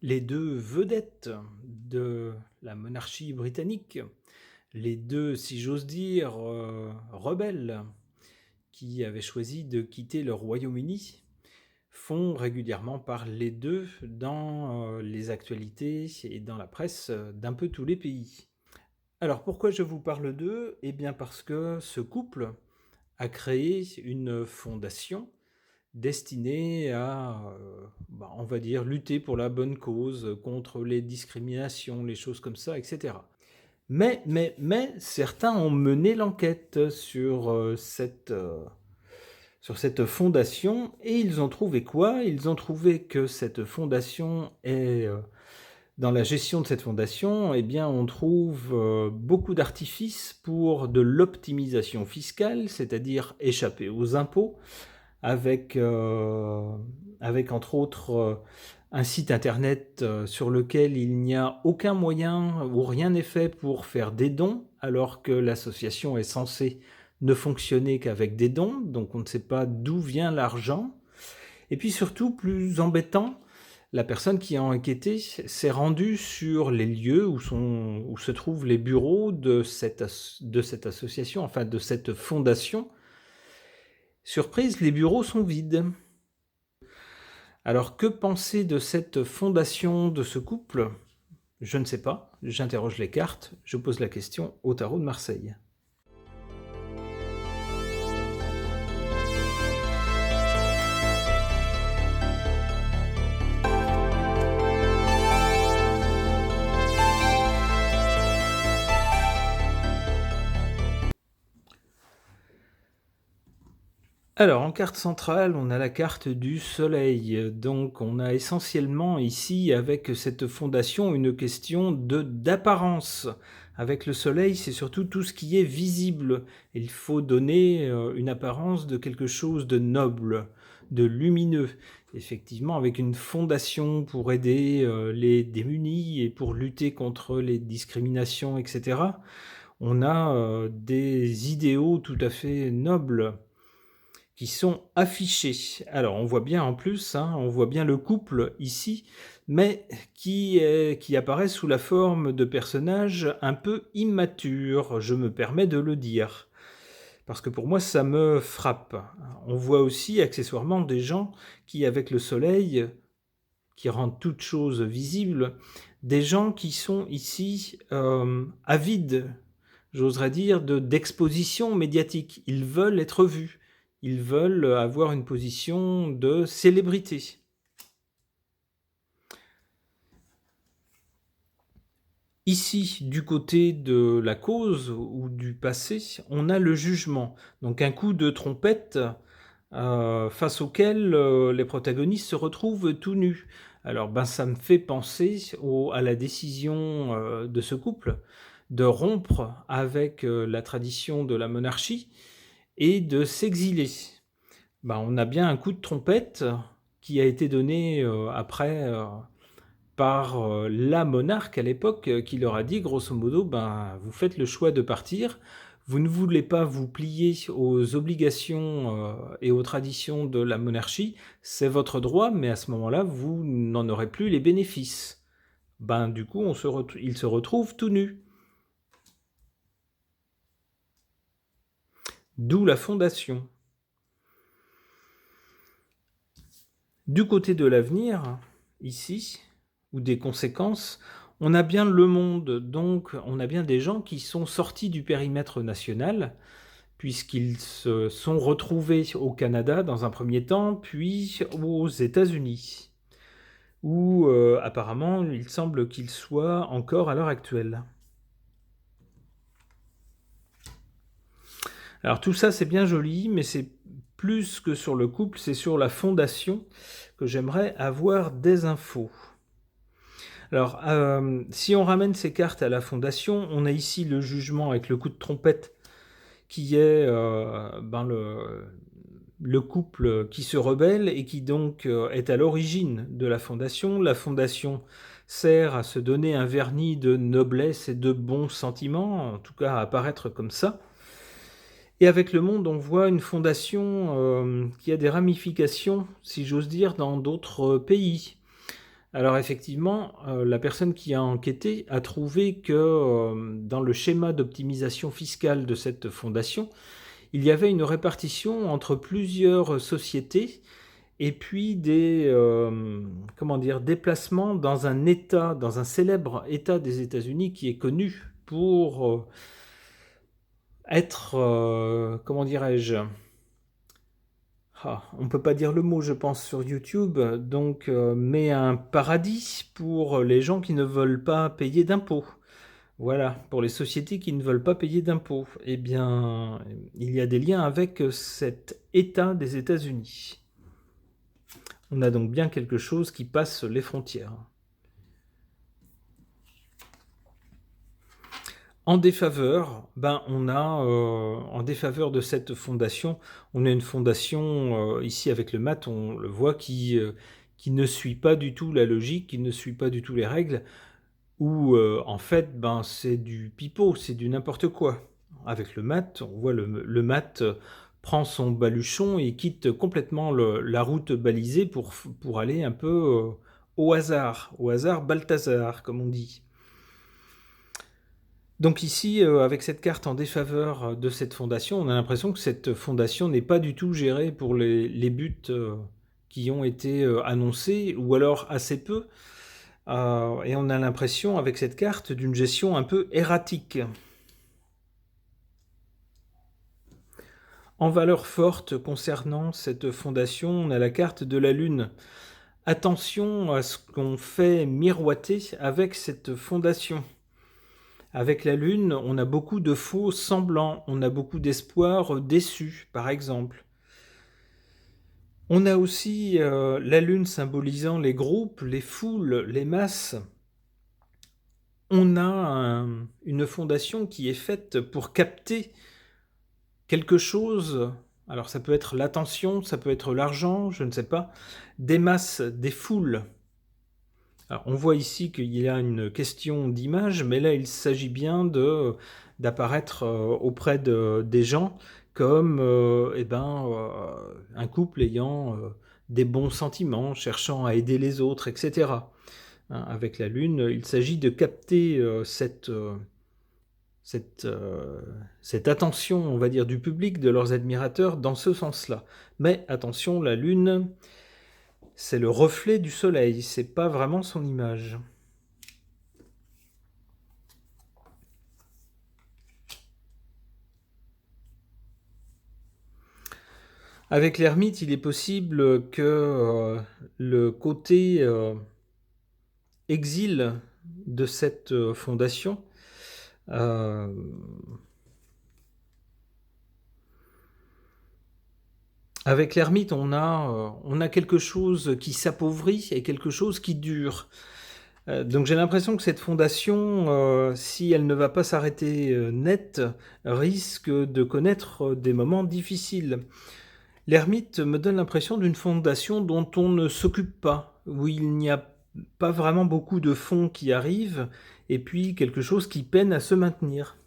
Les 2 vedettes de la monarchie britannique, les 2, si j'ose dire, rebelles qui avaient choisi de quitter le Royaume-Uni, font régulièrement parler d'eux dans, les actualités et dans la presse, d'un peu tous les pays. Alors pourquoi je vous parle d'eux? Eh bien parce que ce couple a créé une fondation destinée à, on va dire, lutter pour la bonne cause, contre les discriminations, les choses comme ça, et cetera. Mais certains ont mené l'enquête sur cette fondation et ils ont trouvé quoi? Ils ont trouvé que cette fondation est, dans la gestion de cette fondation, eh bien, on trouve, beaucoup d'artifices pour de l'optimisation fiscale, c'est-à-dire échapper aux impôts, avec, avec entre autres un site internet sur lequel il n'y a aucun moyen où rien n'est fait pour faire des dons, alors que l'association est censée ne fonctionner qu'avec des dons, donc on ne sait pas d'où vient l'argent. Et puis surtout, plus embêtant, la personne qui a enquêté s'est rendue sur les lieux où se trouvent les bureaux de cette association, enfin de cette fondation. Surprise, les bureaux sont vides. Alors que penser de cette fondation, de ce couple? Je ne sais pas, j'interroge les cartes, je pose la question au tarot de Marseille. Alors, en carte centrale, on a la carte du soleil. Donc, on a essentiellement ici, avec cette fondation, une question d'apparence. Avec le soleil, c'est surtout tout ce qui est visible. Il faut donner une apparence de quelque chose de noble, de lumineux. Effectivement, avec une fondation pour aider les démunis et pour lutter contre les discriminations, etc., on a des idéaux tout à fait nobles qui sont affichés. Alors on voit bien en plus, on voit bien le couple ici, mais qui apparaît sous la forme de personnages un peu immatures, je me permets de le dire. Parce que pour moi, ça me frappe. On voit aussi accessoirement des gens qui, avec le soleil, qui rendent toute chose visible, des gens qui sont ici avides, j'oserais dire, d'exposition médiatique. Ils veulent être vus. Ils veulent avoir une position de célébrité. Ici, du côté de la cause ou du passé, on a le jugement. Donc un coup de trompette face auquel les protagonistes se retrouvent tout nus. Alors ça me fait penser à la décision de ce couple de rompre avec la tradition de la monarchie et de s'exiler. On a bien un coup de trompette qui a été donné après par la monarque à l'époque qui leur a dit grosso modo, vous faites le choix de partir, vous ne voulez pas vous plier aux obligations et aux traditions de la monarchie, c'est votre droit, mais à ce moment-là, vous n'en aurez plus les bénéfices. Du coup, ils se retrouvent tout nus. D'où la fondation. Du côté de l'avenir, ici, ou des conséquences, on a bien le monde, donc on a bien des gens qui sont sortis du périmètre national, puisqu'ils se sont retrouvés au Canada dans un premier temps, puis aux États-Unis, où apparemment il semble qu'ils soient encore à l'heure actuelle. Alors tout ça c'est bien joli, mais c'est plus que sur le couple, c'est sur la fondation que j'aimerais avoir des infos. Alors, si on ramène ces cartes à la fondation, on a ici le jugement avec le coup de trompette qui est le couple qui se rebelle et qui donc est à l'origine de la fondation. La fondation sert à se donner un vernis de noblesse et de bons sentiments, en tout cas à apparaître comme ça. Et avec le monde, on voit une fondation qui a des ramifications, si j'ose dire, dans d'autres pays. Alors effectivement, la personne qui a enquêté a trouvé que, dans le schéma d'optimisation fiscale de cette fondation, il y avait une répartition entre plusieurs sociétés et puis des, comment dire? Des placements dans un État, dans un célèbre État des États-Unis qui est connu pour, être, comment dirais-je? On ne peut pas dire le mot, je pense, sur YouTube, donc mais un paradis pour les gens qui ne veulent pas payer d'impôts. Voilà, pour les sociétés qui ne veulent pas payer d'impôts. Eh bien, il y a des liens avec cet État des États-Unis. On a donc bien quelque chose qui passe les frontières. En défaveur, on a, en défaveur de cette fondation, on a une fondation, ici avec le mat, on le voit, qui ne suit pas du tout la logique, qui ne suit pas du tout les règles, où, en fait, c'est du pipeau, c'est du n'importe quoi. Avec le mat, on voit le mat prend son baluchon et quitte complètement la route balisée pour aller un peu au hasard Balthazar, comme on dit. Donc ici, avec cette carte en défaveur de cette fondation, on a l'impression que cette fondation n'est pas du tout gérée pour les buts qui ont été annoncés, ou alors assez peu. Et on a l'impression, avec cette carte, d'une gestion un peu erratique. En valeur forte concernant cette fondation, on a la carte de la Lune. Attention à ce qu'on fait miroiter avec cette fondation. Avec la Lune, on a beaucoup de faux semblants, on a beaucoup d'espoirs déçus, par exemple. On a aussi la Lune symbolisant les groupes, les foules, les masses. On a une fondation qui est faite pour capter quelque chose. Alors ça peut être l'attention, ça peut être l'argent, je ne sais pas. Des masses, des foules. Alors, on voit ici qu'il y a une question d'image, mais là, il s'agit bien d'apparaître auprès des gens comme un couple ayant des bons sentiments, cherchant à aider les autres, etc. Hein, avec la Lune, il s'agit de capter cette attention, on va dire, du public, de leurs admirateurs, dans ce sens-là. Mais attention, la Lune, c'est le reflet du Soleil, c'est pas vraiment son image. Avec l'ermite, il est possible que le côté exil de cette fondation avec l'ermite, on a quelque chose qui s'appauvrit et quelque chose qui dure. Donc j'ai l'impression que cette fondation, si elle ne va pas s'arrêter net, risque de connaître des moments difficiles. L'ermite me donne l'impression d'une fondation dont on ne s'occupe pas, où il n'y a pas vraiment beaucoup de fonds qui arrivent, et puis quelque chose qui peine à se maintenir.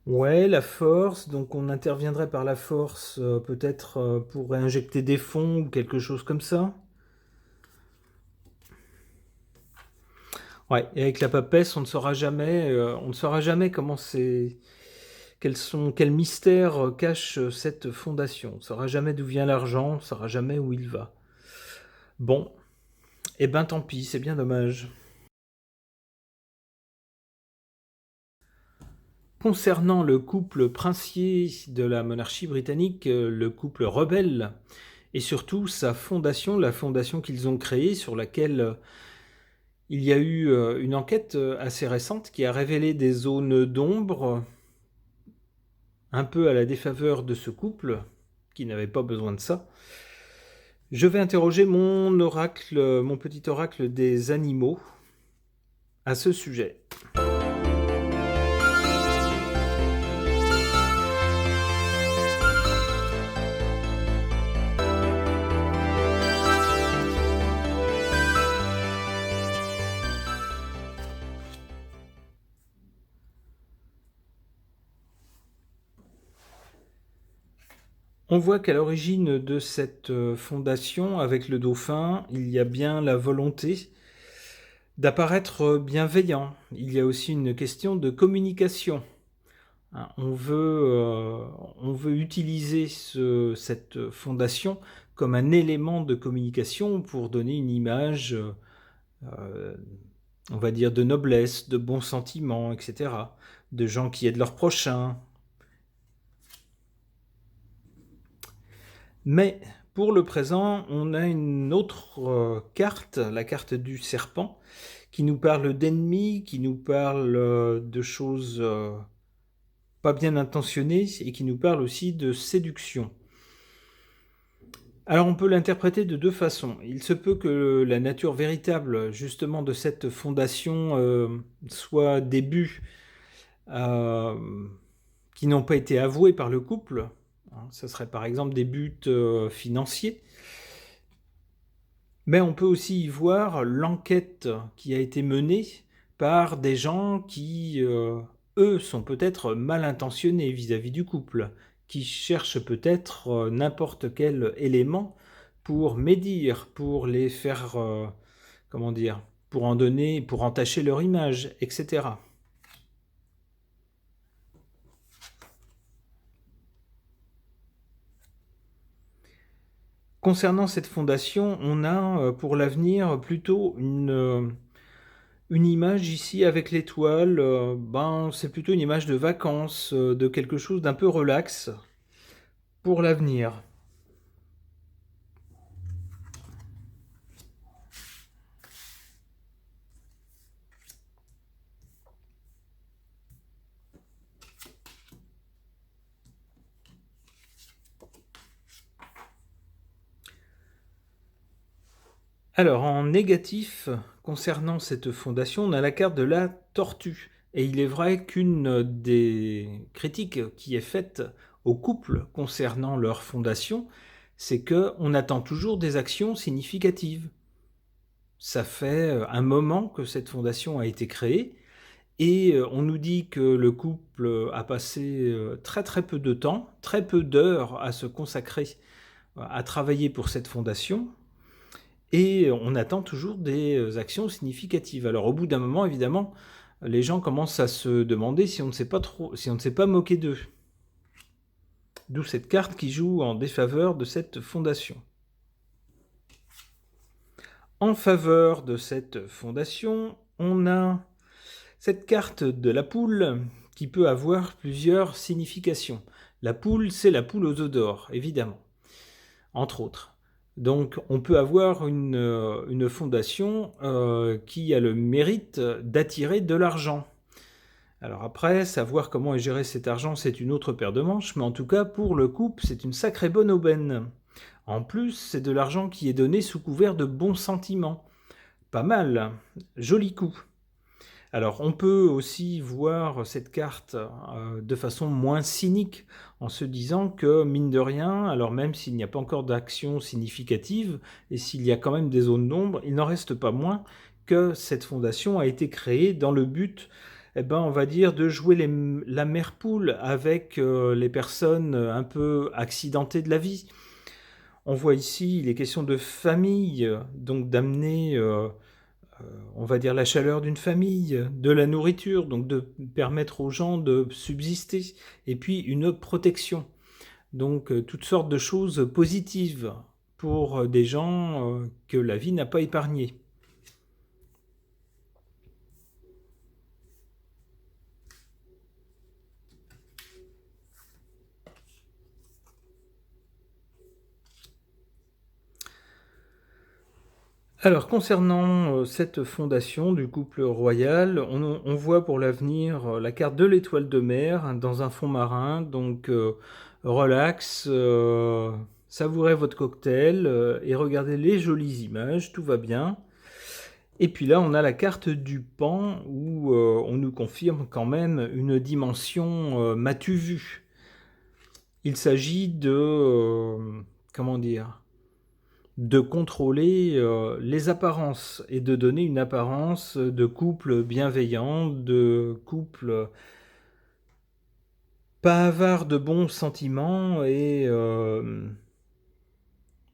Ouais, la force, donc on interviendrait par la force, peut-être pour réinjecter des fonds ou quelque chose comme ça. Ouais, et avec la papesse, on ne saura jamais comment c'est, quel mystère cache cette fondation. On ne saura jamais d'où vient l'argent, on ne saura jamais où il va. Bon, eh ben tant pis, c'est bien dommage. Concernant le couple princier de la monarchie britannique, le couple rebelle, et surtout sa fondation, la fondation qu'ils ont créée, sur laquelle il y a eu une enquête assez récente qui a révélé des zones d'ombre, un peu à la défaveur de ce couple, qui n'avait pas besoin de ça. Je vais interroger mon oracle, mon petit oracle des animaux, à ce sujet. On voit qu'à l'origine de cette fondation, avec le dauphin, il y a bien la volonté d'apparaître bienveillant. Il y a aussi une question de communication. Hein, on veut utiliser cette fondation comme un élément de communication pour donner une image, on va dire, de noblesse, de bons sentiments, etc., de gens qui aident leurs prochains. Mais pour le présent, on a une autre carte, la carte du serpent, qui nous parle d'ennemis, qui nous parle de choses pas bien intentionnées et qui nous parle aussi de séduction. Alors on peut l'interpréter de deux façons. Il se peut que la nature véritable justement de cette fondation soit des buts euh, qui n'ont pas été avoués par le couple. Ce serait par exemple des buts financiers. Mais on peut aussi y voir l'enquête qui a été menée par des gens qui, eux, sont peut-être mal intentionnés vis-à-vis du couple, qui cherchent peut-être n'importe quel élément pour médire, pour les faire, comment dire, pour en donner, pour entacher leur image, etc. Concernant cette fondation, on a pour l'avenir plutôt une image ici avec l'étoile, c'est plutôt une image de vacances, de quelque chose d'un peu relax pour l'avenir. Alors en négatif, concernant cette fondation, on a la carte de la tortue. Et il est vrai qu'une des critiques qui est faite au couple concernant leur fondation, c'est qu'on attend toujours des actions significatives. Ça fait un moment que cette fondation a été créée et on nous dit que le couple a passé très très peu de temps, très peu d'heures à se consacrer, à travailler pour cette fondation et on attend toujours des actions significatives. Alors au bout d'un moment, évidemment, les gens commencent à se demander si on ne s'est pas moqué d'eux. D'où cette carte qui joue en défaveur de cette fondation. En faveur de cette fondation, on a cette carte de la poule qui peut avoir plusieurs significations. La poule, c'est la poule aux œufs d'or, évidemment, entre autres. Donc on peut avoir une fondation qui a le mérite d'attirer de l'argent. Alors après, savoir comment est géré cet argent, c'est une autre paire de manches, mais en tout cas, pour le couple, c'est une sacrée bonne aubaine. En plus, c'est de l'argent qui est donné sous couvert de bons sentiments. Pas mal, joli coup. Alors on peut aussi voir cette carte de façon moins cynique en se disant que mine de rien, alors même s'il n'y a pas encore d'action significative et s'il y a quand même des zones d'ombre, il n'en reste pas moins que cette fondation a été créée dans le but, on va dire, de jouer la mère poule avec les personnes un peu accidentées de la vie. On voit ici, il est question de famille, donc d'amener on va dire la chaleur d'une famille, de la nourriture, donc de permettre aux gens de subsister, et puis une protection. Donc toutes sortes de choses positives pour des gens que la vie n'a pas épargnés. Alors concernant cette fondation du couple royal, on voit pour l'avenir la carte de l'étoile de mer hein, dans un fond marin, donc relax, savourez votre cocktail et regardez les jolies images, tout va bien. Et puis là, on a la carte du pan où on nous confirme quand même une dimension m'as-tu vu. Il s'agit de, comment dire, de contrôler les apparences et de donner une apparence de couple bienveillant, de couple pas avare de bons sentiments et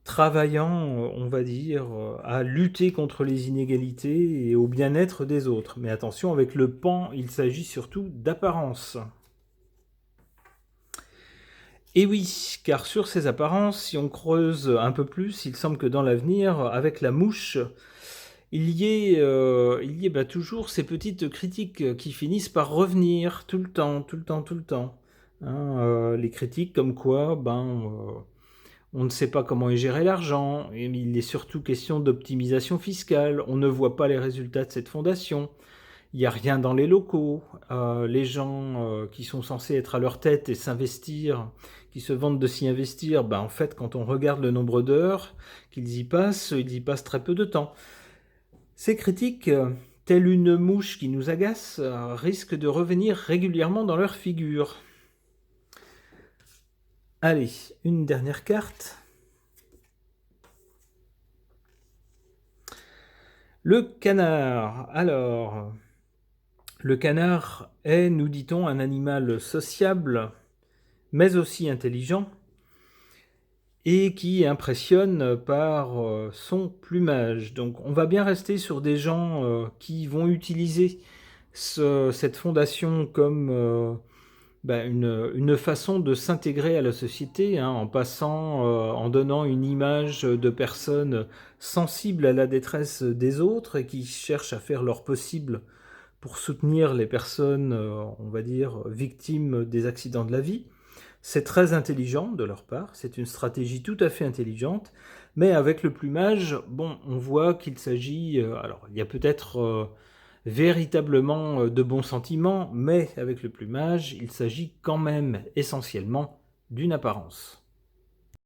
travaillant, on va dire, à lutter contre les inégalités et au bien-être des autres. Mais attention, avec le pan, il s'agit surtout d'apparence. Et oui, car sur ces apparences, si on creuse un peu plus, il semble que dans l'avenir, avec la mouche, il y ait toujours ces petites critiques qui finissent par revenir tout le temps, tout le temps, tout le temps. Hein, les critiques comme quoi, on ne sait pas comment est géré l'argent, et il est surtout question d'optimisation fiscale, on ne voit pas les résultats de cette fondation, il n'y a rien dans les locaux, les gens qui sont censés être à leur tête et s'investir, qui se vantent de s'y investir, en fait quand on regarde le nombre d'heures qu'ils y passent, ils y passent très peu de temps. Ces critiques, telle une mouche qui nous agace, risquent de revenir régulièrement dans leur figure. Allez, une dernière carte. Le canard. Alors, le canard est, nous dit-on, un animal sociable, mais aussi intelligent, et qui impressionne par son plumage. Donc on va bien rester sur des gens qui vont utiliser cette fondation comme une façon de s'intégrer à la société, hein, en passant, en donnant une image de personnes sensibles à la détresse des autres et qui cherchent à faire leur possible pour soutenir les personnes, on va dire, victimes des accidents de la vie. C'est très intelligent de leur part, c'est une stratégie tout à fait intelligente, mais avec le plumage, on voit qu'il s'agit, alors il y a peut-être véritablement de bons sentiments, mais avec le plumage, il s'agit quand même essentiellement d'une apparence.